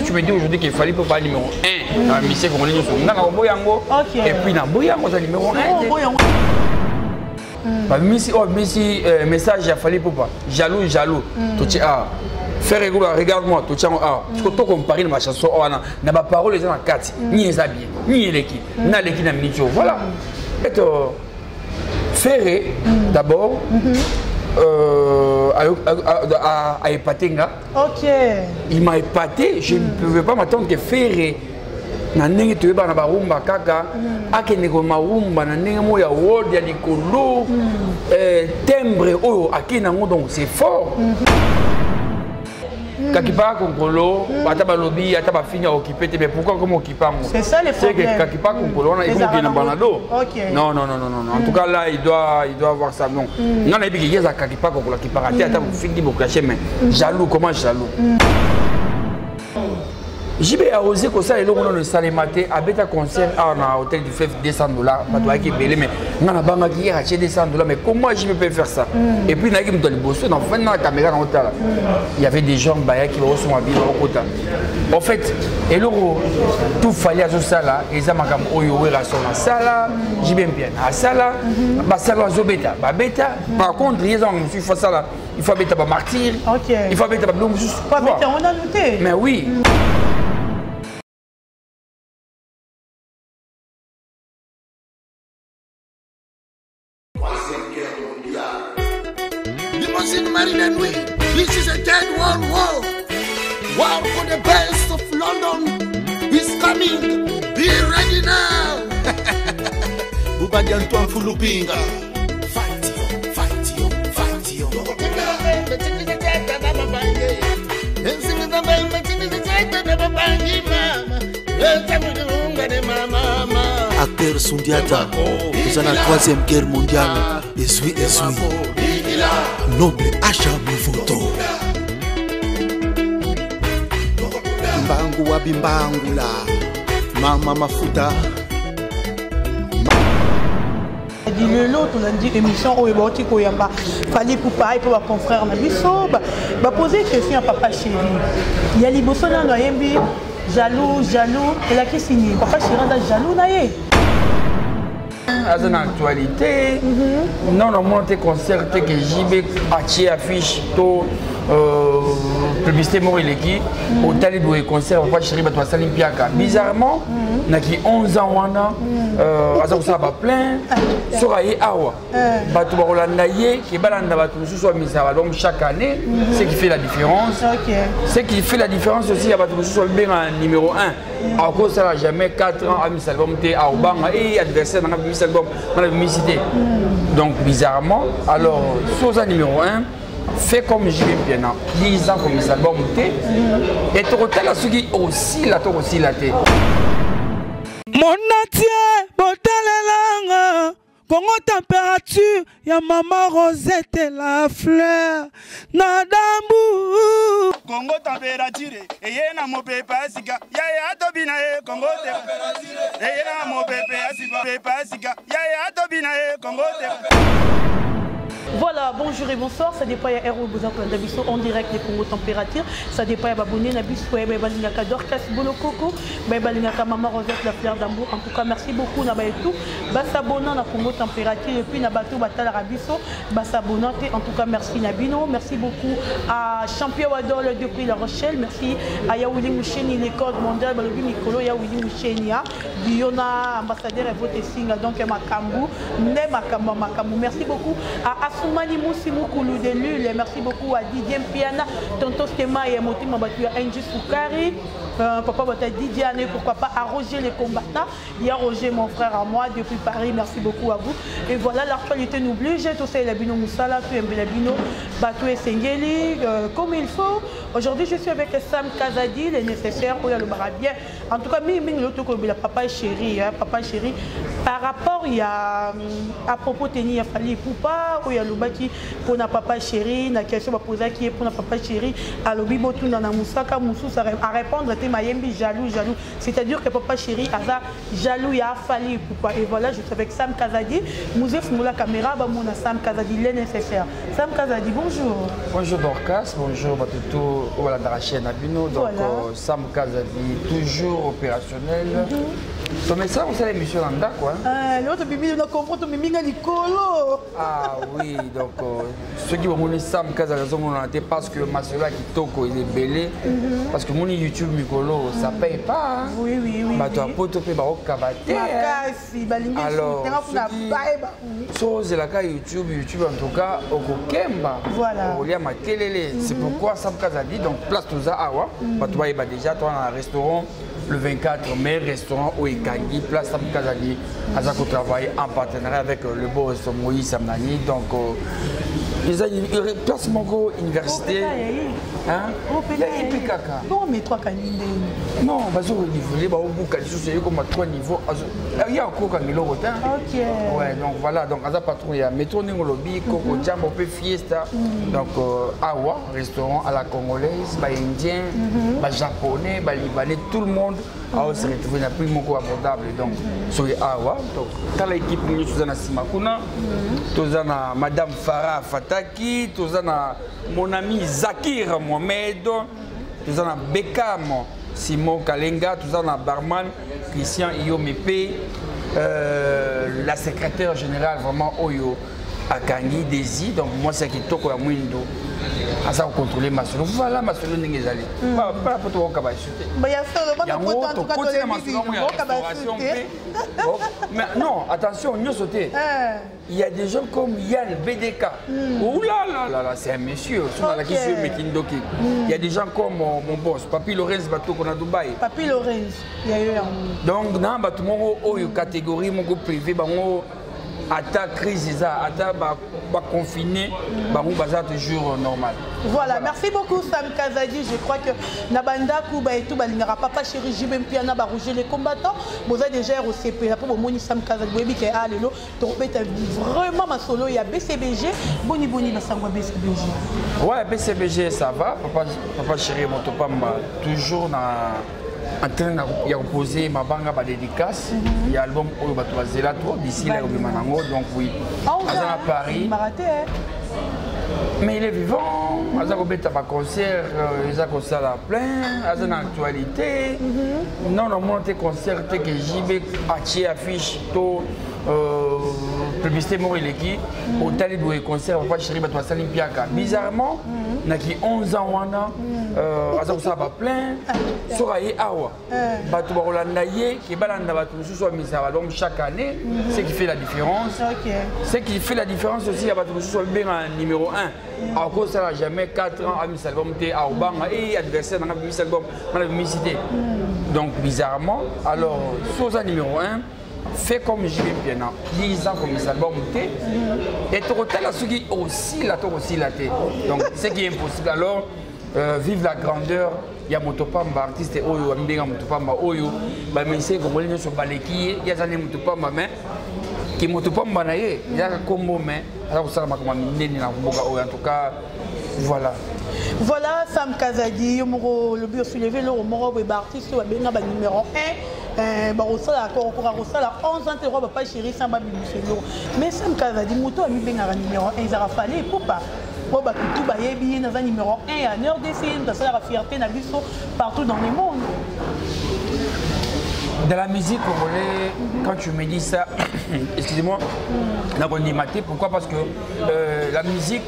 tu me dis aujourd'hui qu'il fallait pas numéro 1 dans la musique congolaise, et puis dans Boyango, c'est numéro 1. Message, il fallait pas. Jaloux. Faire regarde-moi, tu peux comparer ma chanson, n'a pas parole, les gens en 4, ni les habits, ni l'équipe, n'a l'équipe dans minute. Voilà. Faire d'abord. À Epatenga. Ok. Il m'a épaté, je ne pouvais pas m'attendre que Ferré. Nanenge tu eba na barumba kaka akende ko marumba nanenge mo ya world ya likolo timbre oyo akena ngo donc c'est fort. Kakipa Konkolo, ataba lobby, ataba fini à occuper, mais pourquoi comme occuper? C'est ça les problèmes. C'est que Kakipa Konkolo, on a dit qu'il banado. Non. En tout cas là, il doit avoir ça. Non. Non, il y a Kakipa Konkolo qui part à terre, ataba fini pour cacher, mais jaloux, comment jaloux? J'ai osé que ça, et là, on a le Salématé, à Beta Concert, on a un hôtel du fait $200, pas toi qui belé, mais on a banque qui a acheté $200, mais comment je peux faire ça? Et puis, il y a des bosses, dans la caméra dans l'hôtel. Il y avait des gens qui sont habillés au côté. En fait, et là, tout fallait à ce sala, et ça m'a comme Oyoé la son à sala, j'ai bien à sala, Basala Zobeta, Beta. Par contre, il y a des gens ça là, il faut Beta martyr, il faut Beta Blum, juste. On a noté. Mais oui. This is a third world war. War for the best of London is coming. Be ready now. Bubadi Antoine Fulupinga. Fight you. Acteur Sundiata, nous avons la 3e guerre mondiale. Esui. Noble Acha Mvuto. Mbangu wa bimbangula. Mama Mafuta. Le lot, on a dit émission où il fallait pour pareil pour mon frère Nabiso. Poser question à papa chéri. Il y a les bossons dans l'OMB, jaloux. Et là, qu'est-ce qu'il y a? Papa chéri, on a jaloux. Dans l'actualité, non, on monte concert que JB a affiche tout publicité Morileki au talent de concert papa chéri batwa Salimpiaka. Bizarrement, n'a qui 11 ans wana ça va plein sera y awa batu barolanda ye qui balanda batu sous misa album chaque année, ce qui fait la différence. Ce qui fait la différence aussi, il y a batu sous bien numéro 1. À cause ça n'a jamais 4 ans à mis album té à Obama et adversaire dans mis album dans la publicité. Donc bizarrement, alors sur numéro 1 fait comme je vais bien, 10 ans comme ça, bon, et tu as ceux qui aussi la tête. Mon natie, botalelanga, Congo température, ya maman Rosette et la fleur, nadambu. Congo température, et yena mo pepe asika, ya tobina e Congo température, et yena mo pepe asika, ya tobina e Congo température. Voilà, bonjour et bonsoir, ça dépend à Héros Bozan Dabiso en direct des Congo température, ça dépend à Babouné, Nabiso, Balinaka Dorcas Bolokoko, Balinaka Maman Rosette, la fleur d'amour. En tout cas, merci beaucoup, Nabayetou, Bassabona na Congo température, et puis Nabato Batal Rabiso, Bassabona, en tout cas, merci Nabino, merci beaucoup à Champion Wadol depuis La Rochelle, merci à Yaouli Moucheni, l'école mondiale, Balobi Mikolo, Yaouli Moucheni, Biona, ambassadeur et vote signe, donc Makambu, Makambu, merci beaucoup à Assoumani Moussimoukulu de Lille, merci beaucoup à Didier Piana, Tonton Skema et Moti Mabatu à Angie Soukari, papa Bata Didier Ané, pourquoi pas à Roger les combattants, il y a Roger mon frère à moi depuis Paris, merci beaucoup à vous. Et voilà, l'actualité n'oublie, j'ai tout ça, Labino Moussala, tout Labino, Batou et Sengeli, comme il faut. Aujourd'hui, je suis avec Sam Kazadi, les nécessaires pour le barabien. En tout cas, papa chéri, par rapport, il y a à propos de Teni Fali Poupa, où il y a balobaki pour na papa chéri na question ba poser qui est pour na papa chéri alobi botuna na musaka mususa à répondre te mayembi jaloux c'est-à-dire que papa chéri aza jaloux ya fali pourquoi et voilà je suis avec Sam Kazadi Mouzef Moula caméra ba mona Sam Kazadi les nécessaires Sam Kazadi bonjour. Bonjour Dorcas, bonjour Batuto voilà dans la chaîne Abino donc voilà. Sam Kazadi toujours opérationnel. Donc mais ça vous savez l'émission Landa quoi. L'autre bibi nous comprend tout miminga nicolo. Ah oui donc ceux qui vont monter Sam Kazadi ont monté parce que Masola qui toko il est belé parce que mon YouTube Mikolo ça paye pas. Oui. Bah toi poto pe ba okabate. Alors chose la cas YouTube en tout cas au Kemba. Voilà. Au lia makelele. C'est pourquoi Sam Kazadi donc place tout ça awa. Bah toi il va déjà toi dans un restaurant le 24 mai restaurant au Ikangi place Sam Kazadi. Azako travaille en partenariat avec le boss Moïse Samnani donc ils ont une place Mongo université. Hein? Il y a Ipikaka. Non, mais toi, Kaninde. Non, parce que renouveler, bah, au bout, c'est comme à 3 niveaux. Il y a encore un niveau rotin. Ok. Ouais, donc voilà, donc à patron, il y a métro Ningolobi, Coco Jam, on peut fiesta. Donc, Awa, restaurant à la congolaise, bah, indien, bah, japonais, bah, libanais, tout le monde a se retrouvé dans plus beaucoup abordable. Donc, sur Awa, donc, dans l'équipe, nous sommes à Simakuna, nous sommes à Madame Farah Fataki, nous sommes à mon ami Zakir Mohamed, nous sommes à Bekam Simon Kalenga, nous sommes à Barman Christian Iyomepe, la secrétaire générale vraiment Oyo Akangi Desi, donc moi c'est qui toko ya mwindo. À ça contrôler ma solo. Voilà ma solo n'est pas allé. Pas pour toi au mais il y a seulement en tout cas mais non, attention, nous sauter. Il y a des gens comme Yann BDK. Ouh là là, c'est un monsieur. Il y a des gens comme mon boss, Papi Lorenz Bateau qu'on a Dubaï. Papi Lorenz, il y a eu un. Donc dans Bateau mon catégorie mon groupe privé, attaque crise, attaque confiné, c'est toujours normal. Voilà, merci beaucoup Sam Kazadi. Je crois que Nabanda Kouba et tout, papa chéri Jibem Piana, Barouger les combattants. Vous avez déjà au CP, pour mon Sam Kazadi, qui est allé là, vraiment ma solo, il y a BCBG, Boni Bassangwa BCBG. Ouais, BCBG ça va, papa chéri Motopamba, toujours en train de reposer ma banga ma dédicace. Il y a l'album Oyobatouazela d'ici là au donc oui. À Paris. Mais il est vivant. Il a un concert, il a un concert à plein, il a une actualité. Non, on a un concert que JB a affiche publicité Morileki au tali de concert papa chéri bato basali mpiaka bizarrement naki 11 ans wana aza kosala plein soka ye awa bato bakolanda ye ke balanda bato mosusu bamisa balom chaque année ce qui fait la différence ce qui fait la différence aussi ya bato mosusu babenga numéro 1 akosala jamais 4 ans amisa album te aobanga e adversaire nanga bimisa album nanga bimisi donc bizarrement alors soza numéro 1 fait comme JB Piana, 10 ans comme ça, bon, et total à ceux qui aussi la tête. Donc, ce qui est impossible. Alors, vive la grandeur. Il y a Motopamba, artiste Oyo, Mbega Motopamba Oyo, mais c'est comme les gens sont baléqués, il y a des Motopamba, mais qui Motopamba naïe, il y a un combo, mais alors ça m'a commandé en tout cas, voilà. Voilà, Sam Kazadi, le but soulevé, le Moro et artiste, numéro 1. Barosala encore 11 ans te pas chéri sans babi muselo mais Sam Kazadi moto a mis bien numéro 1 ils a fallu pour pas pour ba tout ba yebi na numéro 1 à heure d'essai nous ça la fierté na biso partout dans le monde. Dans la musique congolaise, quand tu me dis ça, excusez-moi, pourquoi? Parce que la musique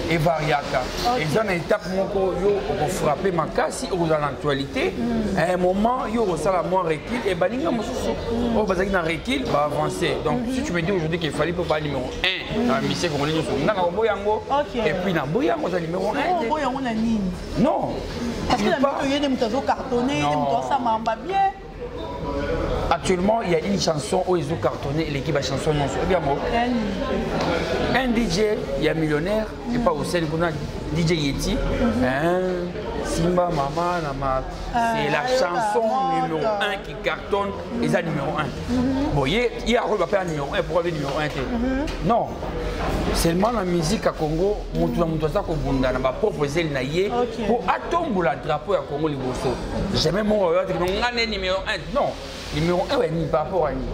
est variaka. Et dans une étape, on frapper ma casse, dans l'actualité, à un moment, il y a moins recul, et baninga mosusu, on va recul, va avancer. Donc si tu me dis aujourd'hui qu'il fallait pas numéro 1 dans la musique congolaise, et puis dans Boyango, c'est numéro 1. Non. Parce que la musique, il y a des cartonnés, ça m'a bien. Actuellement, il y a une chanson où ils ont cartonné et l'équipe a chanson non bien un DJ, il y a millionnaire, et pas au sein de DJ Yeti. Simba Mama Nama, c'est la chanson numéro 1 qui cartonne et ça numéro 1. Bon, il y a un rôle pas numéro 1 pour avoir numéro 1. Non, seulement la musique à Congo, mon ça qu'on bunda n'a pas proposé le naïe pour attendre le drapeau à Congo Liboso. Jamais mon numéro 1. Non, numéro 1 est ni par rapport à ni.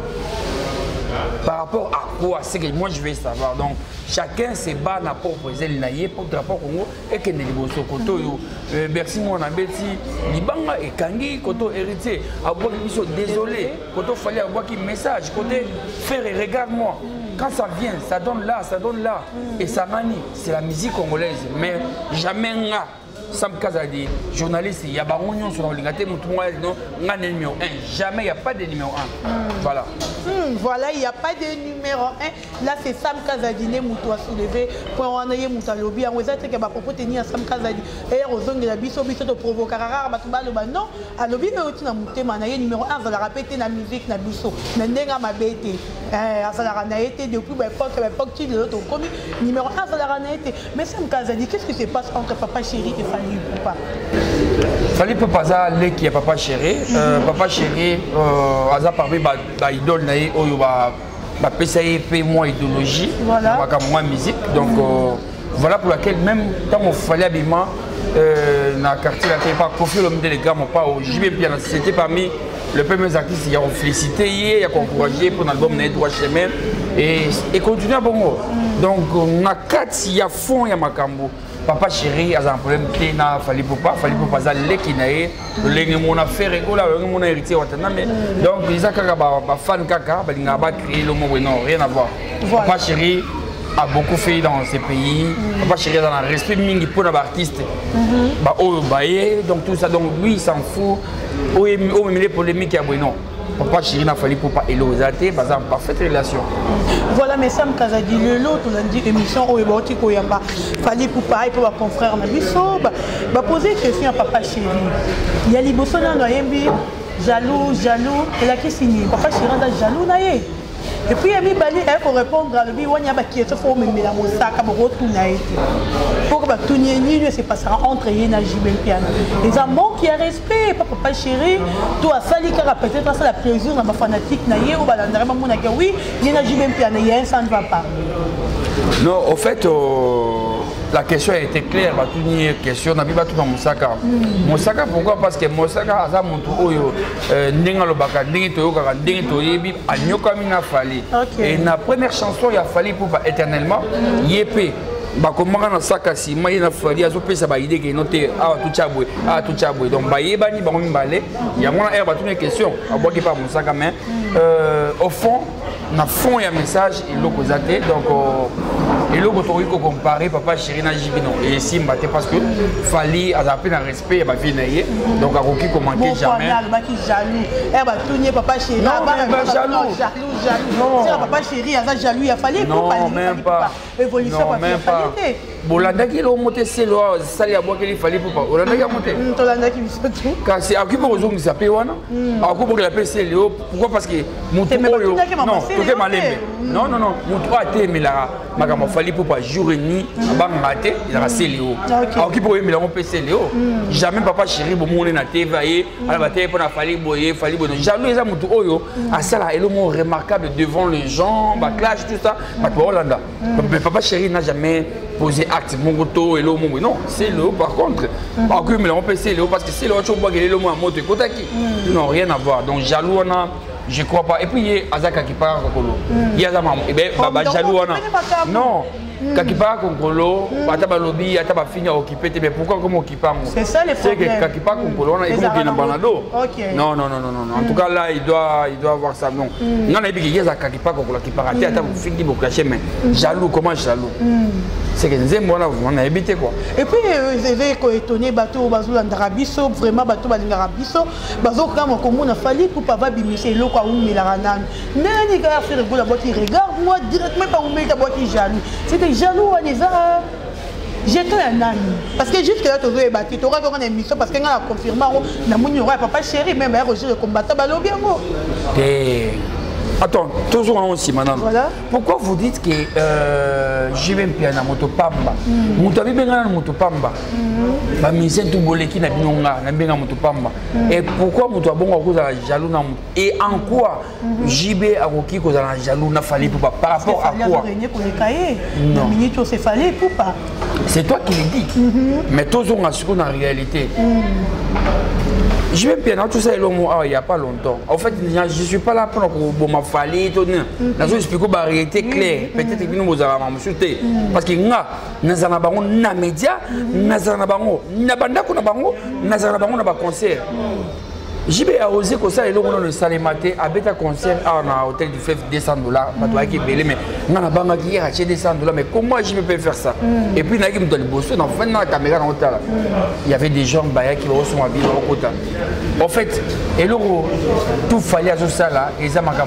Par rapport à quoi? C'est que moi je vais savoir. Donc chacun se bat pour proposer le naïe pour le drapeau Congo et que les Liboso Koto merci mon abeti Libanga et Kangi Koto héritier. Désolé, Koto fallait avoir un message. Côté faire et regarde-moi. Quand ça vient, ça donne là, ça donne là. Et ça manie. C'est la musique congolaise. Mais jamais là. Sam Kazadi, journaliste, il y a Baron sur le Lingaté, numéro 1. Jamais il n'y a pas de numéro 1. Voilà. Voilà, il n'y a pas de numéro 1. Là, c'est Sam Kazadi, Moutou a soulevé. Pour en aller Mouta Lobby, on va dire qu'il y a propos tenir Sam Kazadi. Et Rosong de la Bisso, de provoquer non. À Lobby, mais aussi dans Mouté, Manaye numéro 1, ça l'a répété la musique, la Bisso. Nenga m'a bêté. Ça l'a été depuis l'époque de l'autre commis. Numéro 1, ça l'a été. Mais Sam Kazadi, qu'est-ce qui se passe entre Papa Chéri et Fali Poupa? Fali Poupa, ça allait qui est Papa Chéri. Papa Chéri, ça parmi idole naïe, ma PCIP, moi idéologie, ma musique. Donc voilà pour laquelle même quand on fallait habillement dans le quartier, il n'y a pas confié l'homme de l'égal, c'était parmi les premiers artistes qui ont félicité, qui ont encouragé pour l'album Droit Chemin et continuer à bon mot. Donc on a 4, il y a fond, il y a Makambo. Papa Chéri a un problème qui n'a Fali Poupa ça l'équinaïe, le a fait rigoler, le héritier donc ils ont fan kaka, ils ont créé le mot non rien à voir. Papa Chéri a beaucoup fait dans ces pays. Papa Chéri a un respect mingi pour l'artiste. Donc tout ça, donc lui il s'en fout. Où est les polémiques à non. Papa Chéri n'a Fali Poupa et l'osate, en parfaite relation. Voilà, mais Sam Kazadi, le lot, on a dit émission où il y a Fali Poupa et pour mon frère Nabiso, poser une question à Papa Chéri. Il y a les Bossona Noyembi, jaloux, et là qui signe. Papa Chéri est jaloux, naïe. Et puis, il y a pour répondre à lui, il y a qui est fort, mais la moussaka, pour retourner. Pour que tout n'y se passera entre Yéna Jibel Piano. Les amants qui a respect, Papa Chéri, toi, Sali, car peut-être c'est la plaisir dans ma fanatique, naïe, ou balandare, oui, Yéna Jibel Piano, ça ne va pas. Non, au fait, la question a été claire, tout une question, n'a pas tout dans Moussaka. Moussaka, pourquoi? Parce que Moussaka a mon tour, Nenga Lobaka, Nenga Toyoka, Nenga Toyebi, a Nyokamina Fali. Et la première chanson, il a fallu pour éternellement, Yépé. Comment on a ça cassé, moi il a fallu azoper sa idée qui est notée à tout chaboué. Donc Bayébani, il y a moins d'air, toutes les questions, à boire qui parle Moussaka, mais au fond, na fond il y a un message et l'eau causate donc et l'eau qu'on comparer Papa Chéri na Jibino et si m'battait parce que Fali a appelé un respect et ma vie naïe donc à qui commenter jamais Papa Chéri jaloux Papa Chéri a jaloux il a fallu non même pas évolution pas Bolanda qui l'a monté c'est là ça lui a boire qu'il fallait pour pas Bolanda qui a monté Bolanda qui me tout car c'est à qui pour raison ça paye wana à qui pour l'appeler c'est Léo pourquoi parce que mon non mon trois a été mais là il fallait pour pas jour et nuit maté il a c'est Léo à qui pour aimer la on peut c'est Léo jamais Papa Chéri bon mon na TV à la télé pour na fallait boyer jaloux les amour oyo à ça là et le mot remarquable devant les gens clash tout ça pas Bolanda Papa Chéri n'a jamais posé acte mon goto et le mot non c'est Léo par contre à qui mais on peut c'est Léo parce que c'est Léo tu vois le mot à moto kotaki non rien à voir donc jaloux on a je crois pas et puis il y a Azaka qui parle Kokolo il y a Zama et ben baba jaloux on a non quand il parle Kokolo ataba lobby ataba fini à occuper mais pourquoi comme occuper c'est ça les problèmes c'est que quand il parle Kokolo on a il faut bien banado non en tout cas là il doit avoir ça non non il y a Azaka qui parle Kokolo qui parle ataba fini pour cacher mais jaloux comment jaloux c'est que on a habité quoi et puis j'ai étonné bateau bazou l'Arabiso vraiment bateau l'Arabiso bateau comme on a fallu pour pas bimiser le quoi où il a ranan nani gars faire le bois qui regarde moi directement pas où il a bois qui jaloux c'était jaloux on les a j'étais un ami parce que jusque là tu veux battre tu auras encore une émission parce que on a confirmé na mon aura Papa Chéri même Roger le combattant balo bien moi Attends, toujours en aussi maintenant. Voilà. Pourquoi vous dites que je vais bien à Motopamba? Moutabi bien à Motopamba. Ma mission tout bolé qui n'a bien à Motopamba. Et pourquoi Moutouabon a cause à jaloux? Et en quoi JB a requis cause à jaloux n'a fallu pour pas? Par rapport à quoi? Non. C'est fallait pour pas. C'est toi qui le dis. Mais toujours on a ce qu'on a en réalité. Je vais bien, tout ça, il n'y a pas longtemps. En fait, je ne suis pas là pour me fallir. Je vais expliquer la réalité claire. Peut-être que nous allons me souhaiter. Parce que nous avons des médias, nous avons des concerts. J'ai osé que ça, le salé matin, avec un concert à un hôtel du fleuve $200. Mais on a acheté $200. Mais comment je peux faire ça? Et puis, il y avait des gens qui sont habillés au côté. En fait, tout fallait à ça là, et ça m'a dit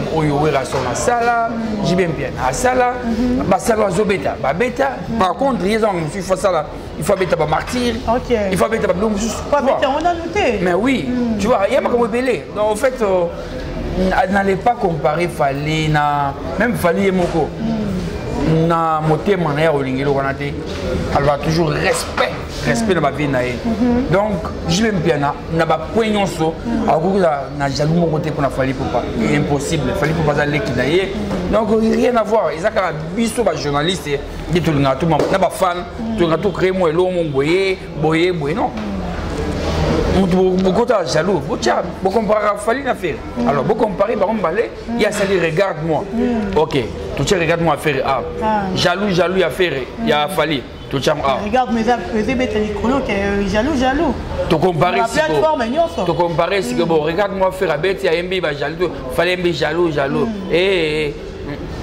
ça, j'ai bien ça là, par contre, il faut ça là. Il faut mettre un martyr, il faut mettre un bloum. On a noté. Mais oui, tu vois, il y a pas comme belé. Donc en fait, n'allez pas comparer Fali, même Fali et Moko. Na moté manière au lingelo wanate. Elle va toujours respect dans ma vie naé. Donc je vais me bien na ba poignon so. Alors na jaloux mon côté pour na Fali pour pas. Impossible. Fali pour pas aller qui naé. Donc rien à voir. Ils a qu'à biso ba journaliste dit tout le monde tout na ba fan, tout na tout créer moi lo mon boyer non. Beaucoup de jaloux, vous comparez à Fali faire. Alors, vous comparez par exemple, il y a ça, regarde-moi. Ok, tout ça, regarde-moi à faire. Jaloux à faire, il y a Fali. Tout ça, regarde mes chronos, jaloux. Tu compares si bon, regarde-moi faire à bête, il y a un jaloux, Fali un jaloux. Et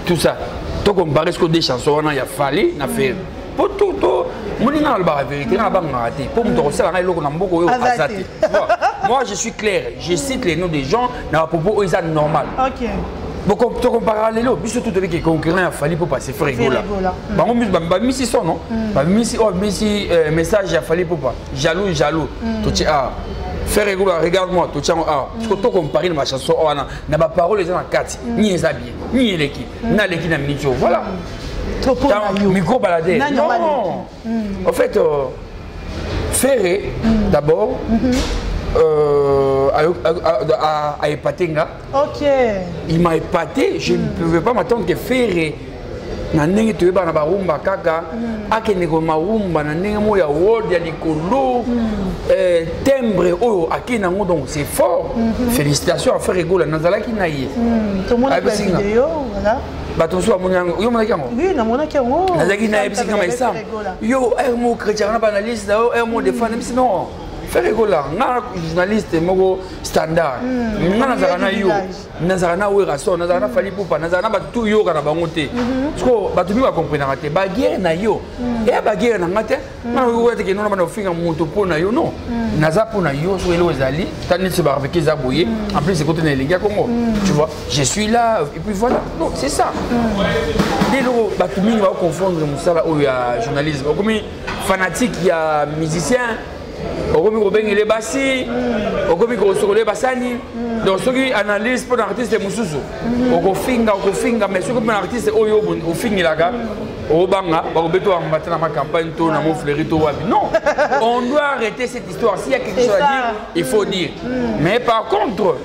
tout ça. Tu compares ce que des chansons, il y a Fali à faire. Pour tout, la vérité, moi je suis clair, je cite les noms des gens dans la propos ils sont normal. Ok. Beaucoup de comparer les lots, puis surtout avec les concurrents, il fallait pour passer faire rigolo. Missi son non, missi message il fallait pour pas. Jaloux. Tout faire rigolo, regarde-moi, tout ça parce que tu compares ma chanson na ba parole les gens en 4, ni les habits, ni l'équipe, na l'équipe na miniature. Voilà. Micro baladé. Non. En fait, Ferré, d'abord, a épaté. Ok. Il m'a épaté, je ne pouvais pas m'attendre que Ferré. Na ndenge tu eba na barumba kaka akende ko marumba na ndenge mo ya world ya likolo timbre oyo akina ngo donc c'est fort. Félicitations à faire rigoler nazalaki na ye. Tout le monde a vidéo voilà. Bato so amonyango yo monaki yango. Oui, na monaki yango. Nazalaki na epsi kama isa. Yo mo chrétien na banaliste yo mo défendre mais non. Faire rigoler, un journaliste mogo standard. Nazarana yo, nazarana weraso, nazarana fali poupa, nazarana batu yo kana bangote. Parce que batu mi va comprendre raté. Baguerre na yo, et baguerre na ngate. Na yo ete ke non na finga moto pona yo non. Naza pona yo so elo ezali, tani se ba avec zaboye. En plus c'est côté na linga Congo. Tu vois, je suis là et puis voilà. Non, c'est ça. Dès lors batu mi va confondre musala ou ya journalisme. Comme fanatique il y a musicien. Okomi kobengele basi, okomi kosokole basani. Donc ceux qui analysent pour l'artiste mususu, okofinga mais ceux qui pour l'artiste oyo ofingilaka, obanga, bakobeto ambata na ma campagne to na mon fleurito wabi. Non, on doit arrêter cette histoire. S'il y a quelque chose à dire, il faut dire. Mais par contre,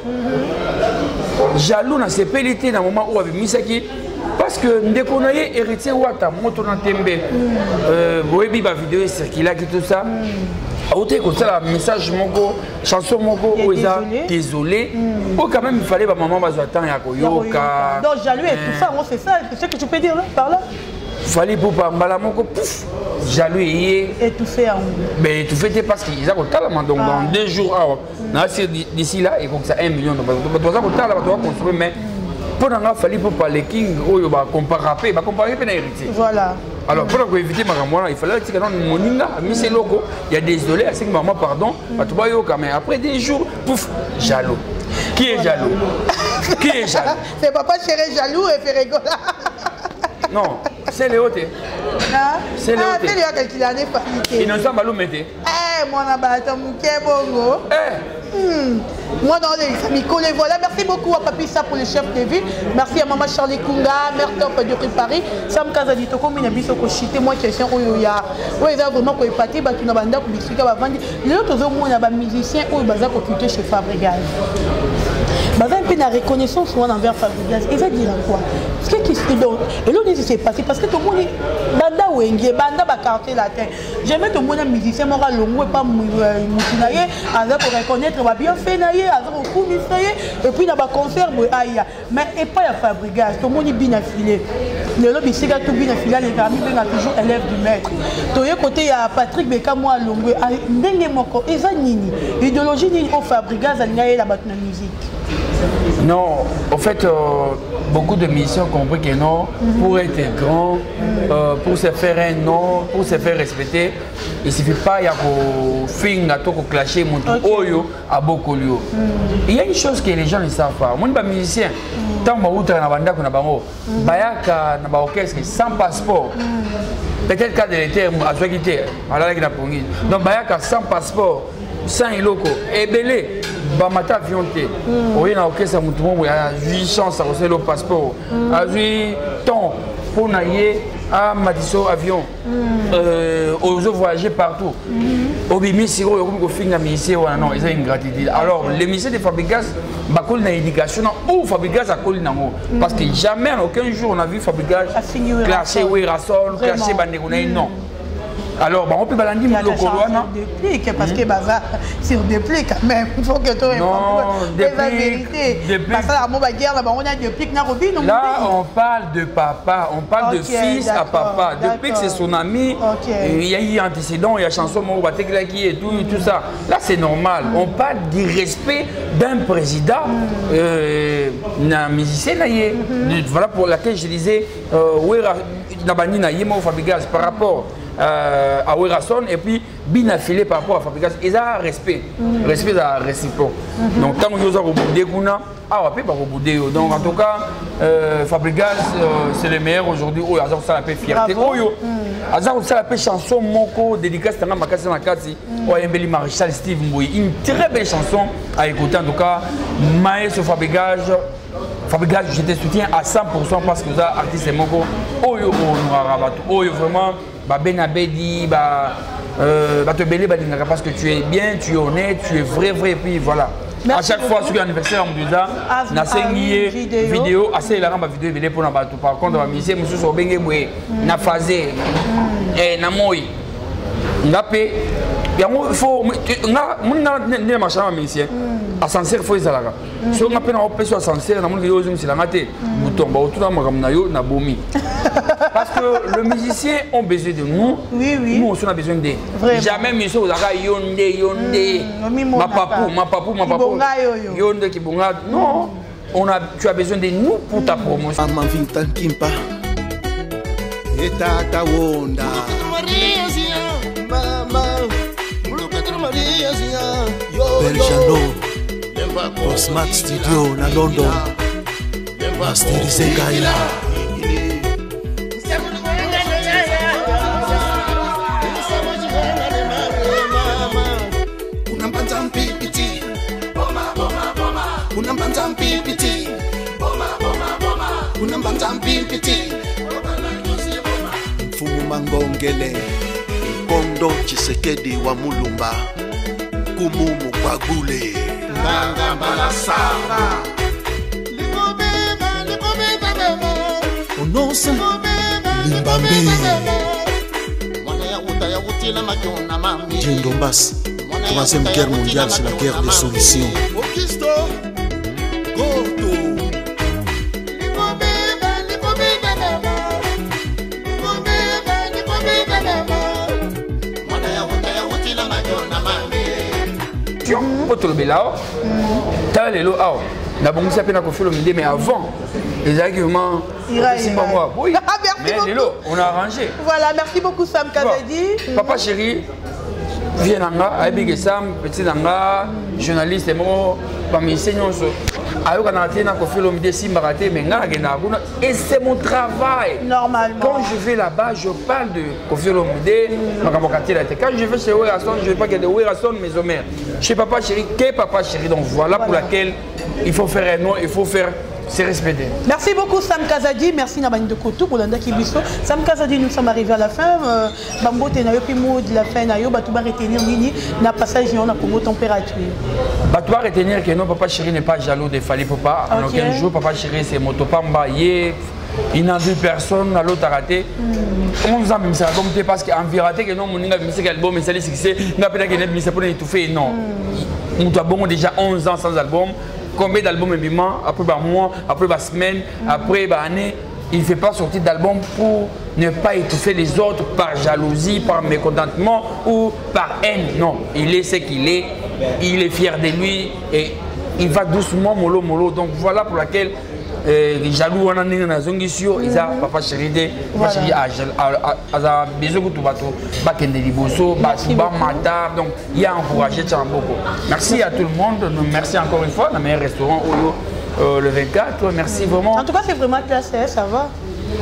jaloux na sepelité na moment où abi misaki. Parce que Ndekonaye héritier Wata, Moto Tembe, Webi ba vidéo circula qui tout ça. Autre que ça, message moko, chanson moko, désolé. Oh quand même il fallait que maman va attendre à Koyoka. Donc jaloux et tout ça, c'est ça, c'est ce que tu peux dire là, par là. Fallait pour pas mbala moko, pouf, jaloux et tout fait en. Mais tout fait parce qu'ils ont totalement donc dans 2 jours, d'ici là, et comme ça 1 million de dollars. Tu vas construire mais. Pour n'avoir fallu pour parler King, il va comparer héritier. Voilà. Alors pour éviter ma il fallait que mon moninga, mais c'est logo. Il y a désolé, à 5 maman pardon, mais après des jours, pouf, jaloux. Qui est jaloux? Qui est jaloux? C'est papa chéri jaloux et fait rigoler. Non, c'est les hôtes. C'est les hôtes. C'est lui qui l'a défalité. Innocent Balou Mété. Mon abattant mon bongo. Moi, dans les amis, collés, voilà. Merci beaucoup à Papi Ça pour le chef de ville. Merci à Maman Charlie Kunga, mère top de Paris. Sam Kazadi Toko, Minabiso Koshite, moi, question où il y a. Oui, il y a vraiment quoi épaté, bah, tu n'as pas d'endroit pour expliquer, bah, vendre. L'autre, on a un musicien où il va s'occuper chez Fabregas. Baza un peu de reconnaissance envers Fabregas. Il va dire quoi? Ce qui se donne. Et là, ce qui s'est passé, parce que tout le monde banda wenge, banda ba quartier latin. J'aimais tout le monde musicien, moi, longo et pas moutinaye, avec pour reconnaître, va bien fait naye, avec au coup et puis dans le concert, aïe. Mais et pas à Fabregas, tout le monde est bien affilé. Le lobby, c'est tout bien affilé, les amis, sont toujours élèves du maître. Tout le côté, il y a Patrick Beka, moi, longo, ndenge moko, et ça nini. Idéologie nini au Fabregas, il y a la musique. Non, en fait, beaucoup de musiciens ont compris que non, pour être grand, pour se faire un nom, pour se faire respecter, il ne suffit pas de faire clasher mon oyo à beaucoup de lieux. Il y a une chose que les gens ne savent pas. Moi, je suis musicien. Tant que je suis orchestre sans passeport. Peut-être qu'à de l'été, je vais quitter. Donc, je sans passeport. Sans iloko et belé bamata avion te oye na okesa mutu mo ya 8 chance à recevoir le passeport a 8 temps pour nailler à Matiso avion aux voyager partout au bimi siro comme ko finga ministère non ils ont une gratitude. Alors les ministères de Fabregas bakol na éducation ou Fabregas a collé nango parce que jamais en aucun jour on a vu Fabregas clasher Werason clasher Bandeko non. Alors, on peut balancer le Coloana. Parce que sur des plis quand même. Il faut que tu aies la vérité. Parce que la guerre, on a des plis. Là, on parle de papa, on parle de fils à papa. Depuis que c'est son ami, il y a eu antécédent, il y a chanson et tout ça. Là, c'est normal. On parle du respect d'un président, d'un musicien. Voilà pour laquelle je disais, par rapport à Werason et puis bien affilé par rapport à Fabregas. Ils ont respect. Respect à réciproque. Donc, tant que nous avons boudé, donc en tout cas, Fabregas, c'est le meilleur aujourd'hui. Oh, Azar, ça la paix fierté. Azar, ça la paix chanson, Moko, dédicace, Tanga Makasi Nakati. Oh, Mbeli Maréchal Steve Mbouy. Une très belle chanson à écouter. En tout cas, Maël Fabregas. Fabregas, je te soutiens à 100% parce que ça, artiste Moko. Oh, vraiment. Ben Abedi, parce que tu es bien, tu es honnête, tu es vrai, et puis voilà. Merci à chaque fois, sur l'anniversaire, on dit ça, on a une vidéo, assez la vidéo pour nous. Par contre, on a mis ça, on a phasé, on a moi, on a payé. Il faut ascenseur faut ça là. Si on a peine à sur ascenseur, on a mon c'est la maté. Bouton ba autour na makamnayo na bomi. Parce que le musicien ont besoin de nous. Oui. Nous aussi on a besoin d'eux. Jamais monsieur ozaka yonde. Ma papou. Yonde qui bonga. Non, tu as besoin de nous pour ta promotion. Mama Vinta Kimpa. Etata Wonda. Berjano, Osmat Studio na London, masterisé Gaïla. Mfumu Mangongele, Kondo Chisekedi wa Mulumba. Kumumu Bagule Nanga Malasanga Onosa Limbambe Djendo Mbass. Troisième guerre mondiale, c'est la guerre des solutions. Mais avant, les arguments, c'est pas moi. Oui, mais on a arrangé. Voilà, merci beaucoup Sam Kazadi. Papa chéri, viens Nanga, Abig Sam, petit Nanga, journaliste et moi, Et c'est mon travail. Normalement. Quand je vais là-bas, je parle de Kofi Olomide. Quand je vais chez Werason, je ne vais pas garder Werason, mes homères. Chez Papa Chéri, qu'est Papa Chéri? Donc voilà pour laquelle il faut faire un nom, il faut faire se respecter. Merci beaucoup Sam Kazadi, merci Nabani de Koto pour l'anda Kibiso. Sam Kazadi, nous sommes arrivés à la fin. Bambo Tenayo Pimo de la fin, Nayo, Batouba retenir Nini, na passage on a pour température. Batouba retenir que non, Papa Chéri n'est pas jaloux de Fali Papa. En aucun jour, Papa Chéri c'est Motopamba, il n'a vu personne à l'autre raté. Comment vous avez mis ça parce qu'en vérité, que non, mon n'a mis cet album, mais ça les succès, n'a pas qu'il mis ça pour étouffer. Non. Nous avons déjà 11 ans sans album. Combien d'albums évidemment, après un mois, après une semaine, après une année, il ne fait pas sortir d'album pour ne pas étouffer les autres par jalousie, par mécontentement ou par haine. Non, il est ce qu'il est, il est fier de lui et il va doucement mollo mollo. Donc voilà pour laquelle jaloux on a une zongisio, ils a Papa Chéri de Papa Chéri a besoin que tout bateau, bakende liboso, basuba mata, donc il y a encouragé beaucoup. Merci à tout le monde, merci encore une fois, dans le meilleur restaurant le 24, merci vraiment. En tout cas c'est vraiment classé, ça va.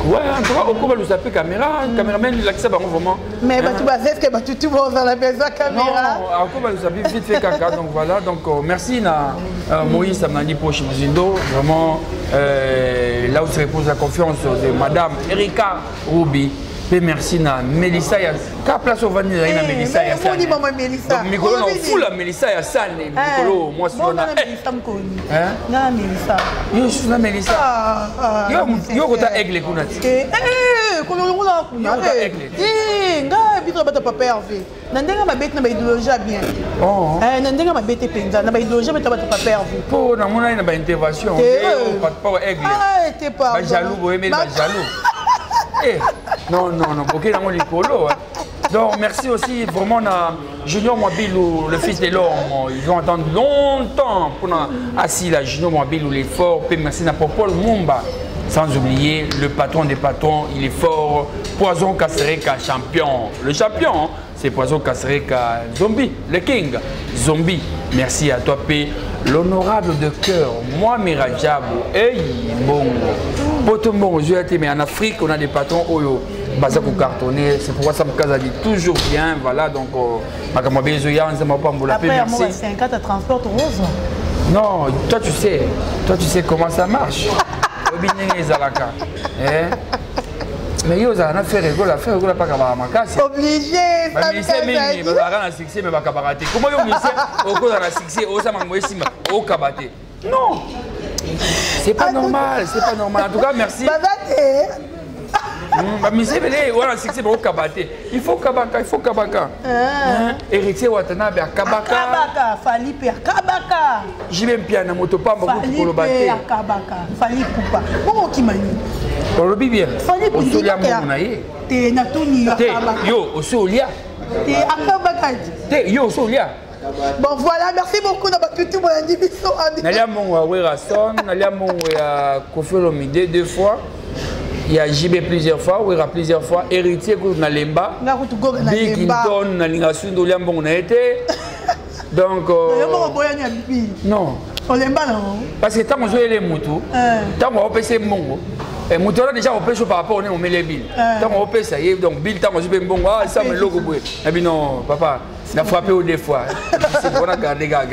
Ouais, en tout cas, on peut nous appeler caméra, caméraman, il accepte vraiment. Mais tu vas dire que tu vas dans la maison caméra. Non, on peut nous appeler vite fait caca, donc voilà, donc merci à Moïse Samnani Poche Muzindo, vraiment là où se repose la confiance de Madame Erika Rubi. Et merci à Mélissa. Quelle place au vanille à Mélissa? On dit maman Mélissa. Donc Mikolo on fout la Mélissa à San et Mikolo moi c'est on a Mélissa m'coni. Hein? Na Mélissa. Yo suis na Mélissa. Yo kota aigle kunati. Kololo la kunati. Nga bito bata papa Hervé. Nandenga mabete na ba idéologie bien. Oh. Nandenga mabete penza na ba idéologie bata papa Hervé. Po na mona na ba intervention. Pas aigle. Ah, t'es pas. Ba jaloux boye mais ba jaloux. Non, ok, dans mon licolo. Donc, merci aussi vraiment à Junior Mwabilou, le fils de l'homme. Ils vont attendre longtemps pour assis là, Junior Mwabilou, il est fort. Puis merci à Popol Mumba. Sans oublier le patron des patrons, il est fort. Poison Kassereka, champion. Le champion, c'est Poison Kassereka Zombie, le king. Zombie, merci à toi, P. L'honorable de cœur, moi, Mirajabo, hey, bon. Potombo, mais en Afrique, on a des patrons Oyo, Bazako cartonné, c'est pourquoi ça me dit toujours bien, voilà, donc, après, moi, c'est un cas de transport rose. Non, toi, tu sais comment ça marche. Mais yo ça na fait rigolo pas kabara makasi obligé ça mais bazara na succès mais bakabarate comment yo monsieur oko na succès o ça mango esima o kabate non c'est pas normal en tout cas merci bazate monsieur belé on a succès mais o kabate il faut kabaka héritier watanabe kabaka fali per kabaka jibe mpia na moto pamba ko kolobate kabaka fali kupa comment kimani olobi bien osolia mona ye te na tuni yo osolia te akabaka te yo osolia. Bon voilà, merci beaucoup na batutu mo indiviso nalia mongo Werason nalia mongo ya Kofi Olomide 2 fois. Il y a JB plusieurs fois, Wera plusieurs fois, héritier que na lemba Big Inton na lingasu ndo liambo na été. Donc non parce que tant qu'on joue les moutous, tant qu'on va passer mongo. Et moutons déjà on pêche par rapport au mêlé bill. Tant qu'on pêche ça y est donc bill tant qu'on joue bon ça me logo boué. Et puis non papa, n'a frappé au deux fois. C'est pour garder gars.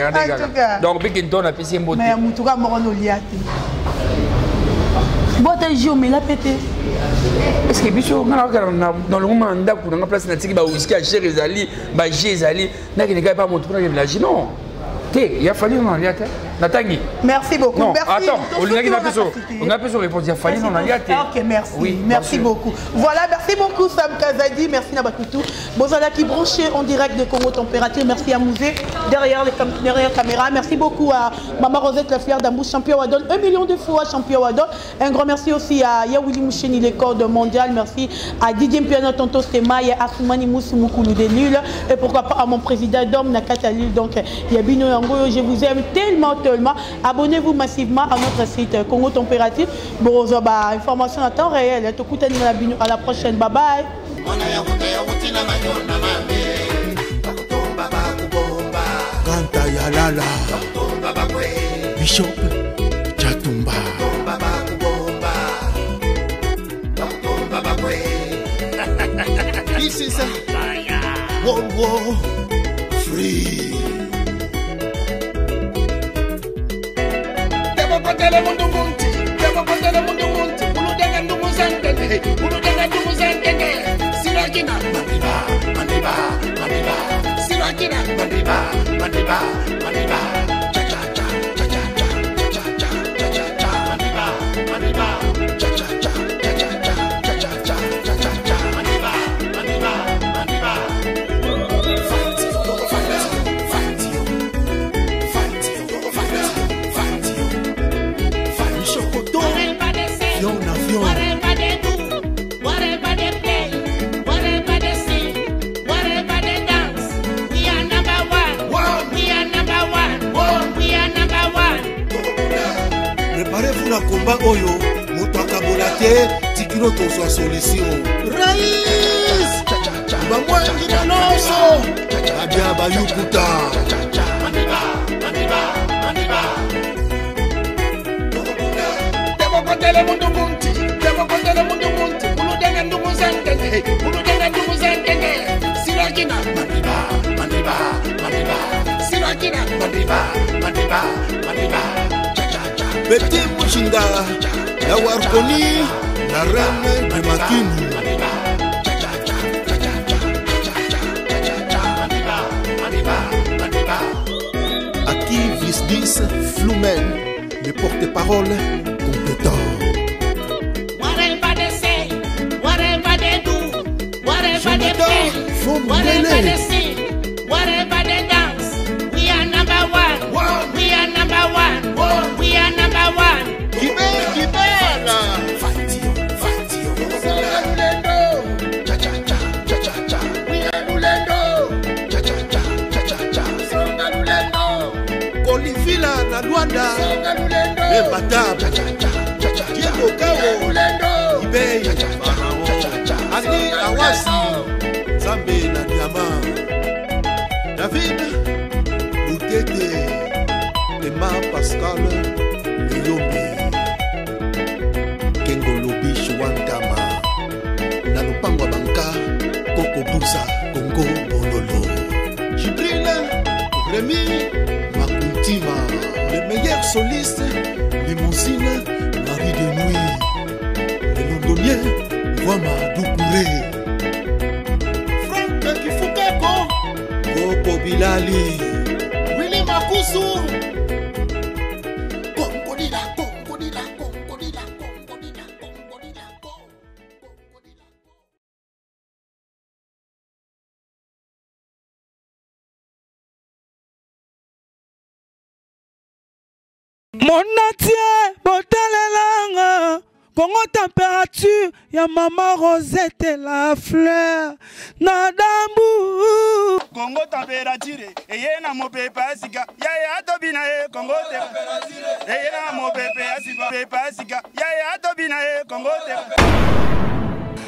Donc Big Inton a pêché moutou. Mais moutou ka morono liate. Boîte à Gio mais la pété. Est-ce que biso dans le moment ndaku na place na tiki ba whisky à Jérézali, ba Jézali, na ki ne gagne pas moto na village non. Il a fallu on liate. Natangi. Merci beaucoup. Non, merci. Attends, on a pu se répondre. Il a fallu on liate. OK, merci. Oui, merci beaucoup. Voilà, merci beaucoup Sam Kazadi, merci Nabatutu. Bozala qui branché en direct de Congo Température. Merci à Mouzé derrière la caméra. Merci beaucoup à Maman Rosette la fière d'Ambou, champion Wadon, 1 million de fois champion Wadon. Un grand merci aussi à Yaouli Moucheni, les cordes mondiales. Merci à Didier Mpiano Tonto Stema, et à Asumani Moussou Moukoulou de Lille. Et pourquoi pas à mon président Dom Nakata Lille. Donc, Yabino Yango, je vous aime tellement. Abonnez-vous massivement à notre site Congo Température. Bon, information à temps réel. À la prochaine. Bye bye. Kanta ya lala. Bishop Chatumba. This is a World War Free. Debokotele mundu munti, debokotele mundu munti, uludenga ndugu zantenge, uludenga ndugu zantenge. Sirakina, mandiba, mandiba, mandiba. Sirakina, mandiba, mandiba, mandiba. Cha cha cha, cha cha cha, cha cha cha, cha cha cha, mandiba, mandiba. Cha cha cha, cha cha cha, cha cha cha, cha cha cha, mandiba, mandiba, mandiba. Fight you, fight you, fight you, fight you, fight you, fight you. Whatever they do, whatever they play, whatever they sing, whatever they dance, we are number one. We are number one. We are number one. Préparez-vous la combat Oyo, Moutaka Bolate, Tikino Toso Solution. Raïs, Bamwangi Nanoso, Adiaba Yukuta. Maniba, maniba, maniba. Debokotele mundu munti, debokotele mundu munti, uludenga ndugu zantenge, uludenga ndugu zantenge. Sirakina, maniba, maniba, maniba. Sirakina, maniba, maniba, maniba. Bete Mouchinga, la Warkoni, la reine de Makini. Aki Visdis Flumen, le porte-parole compétent. Whatever they say, whatever they do, whatever they play, whatever they sing, whatever they dance, we are number one. We are number one. We are number one. Kibela. Fight you, fight you. Songalulendo, cha cha cha, cha cha cha. We are Lulendo, cha cha cha, cha cha cha. Songalulendo, Kolivila na Luanda. Songalulendo, Bebatab, cha cha cha, cha cha. Diego Cabo, Lulendo, Ibey, cha cha cha, cha cha cha. Ali Awasi, Zambe na Diama, David, Boutete, Emma Pascal, Leyombe, Kengolobi Chouantama, Nalupangwa Banka, Koko Bouza, Congo Bololo, Jibril, Rémi, Makuntima, le meilleur soliste, Limousine, Marie de Nuit, le londonien, Wama Doukouré, Franck Kifukeko, Koko Bilali, Willy Makusu. Congo dila, Congo dila, Congo dila, Congo dila, Congo dila, Congo dila. Monatie botalelanga Congo température ya maman Rosette la fleur Nadambu Congo température eye na mopepe asika ya tobina e Congo température eye na mopepe asika ya tobina e Congo température